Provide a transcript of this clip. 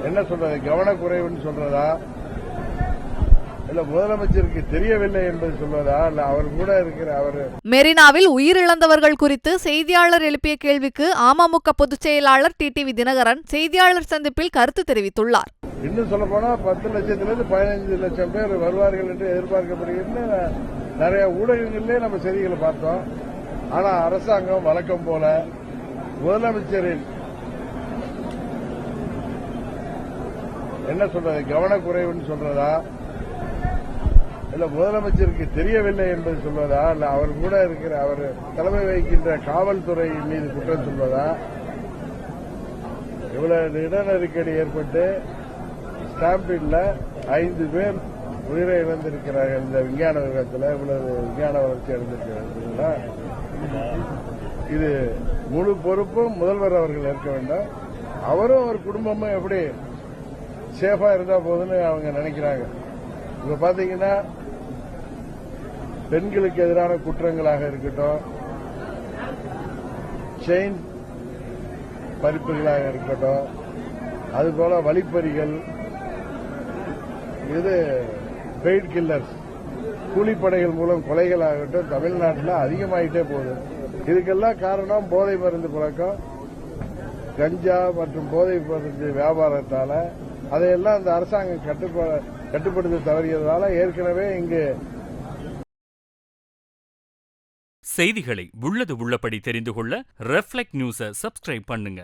என்ன சொல்றது, கவனக்குறைவுன்னு சொல்றதா, இல்ல முதலமைச்சருக்கு தெரியவில்லை என்பது சொல்வதா, இல்ல அவர் கூட இருக்கிற அவரு. மெரினாவில் உயிரிழந்தவர்கள் குறித்து செய்தியாளர் எழுப்பிய கேள்விக்கு அமமுக பொதுச் செயலாளர் டிடிவி தினகரன் செய்தியாளர் சந்திப்பில் கருத்து தெரிவித்துள்ளார். இன்னும் சொல்ல போனா 10 லட்சத்திலிருந்து 15 லட்சம் பேர் வருவார்கள் என்று எதிர்பார்க்கப்படுகிறது. நிறைய ஊடகங்களிலே நம்ம செய்திகளை பார்த்தோம். ஆனா அரசாங்கம் வழக்கம் போல முதலமைச்சரின் என்ன சொல்றது, கவனக்குறைவுன்னு சொல்றதா, இல்ல முதலமைச்சருக்கு தெரியவில்லை என்பது சொல்வதா, இல்ல அவர் கூட இருக்கிற அவர் தலைமை வகிக்கின்ற காவல்துறை மீது குற்றம் சொல்வதா, இவ்வளவு இட நெருக்கடி ஏற்பட்டு ஸ்டாம்பீட்ல 5 பேர் உயிரை இழந்திருக்கிறார்கள். இந்த விஞ்ஞான விபத்தில் இவ்வளவு விஞ்ஞான வளர்ச்சி அடைந்திருக்கிறார்களா, இது முழு பொறுப்பும் முதல்வர் அவர்கள் ஏற்க வேண்டும். அவரும் ஒரு குடும்பமும் எப்படி சேஃபா இருந்தா போதுன்னு அவங்க நினைக்கிறாங்க. இப்ப பாத்தீங்கன்னா பெண்களுக்கு எதிரான குற்றங்களாக இருக்கட்டும், செயின் பறிப்புகளாக இருக்கட்டும், அதுபோல வழிப்பறிகள், இது பெய்ட் கில்லர்ஸ், கூலிப்படைகள் மூலம் கொலைகள் ஆகட்டும் தமிழ்நாட்டில் அதிகமாயிட்டே போகுது. இதுக்கெல்லாம் காரணம் போதை மருந்து பழக்கம், கஞ்சா மற்றும் போதை மருந்து வியாபாரத்தால. அதையெல்லாம் அந்த அரசாங்கம் கட்டுப்படுத்த தவறியதால ஏற்கனவே இங்கு செய்திகளை உள்ளது உள்ளபடி தெரிந்து கொள்ள ரெஃப்ளெக்ட் நியூஸை சப்ஸ்கிரைப் பண்ணுங்க.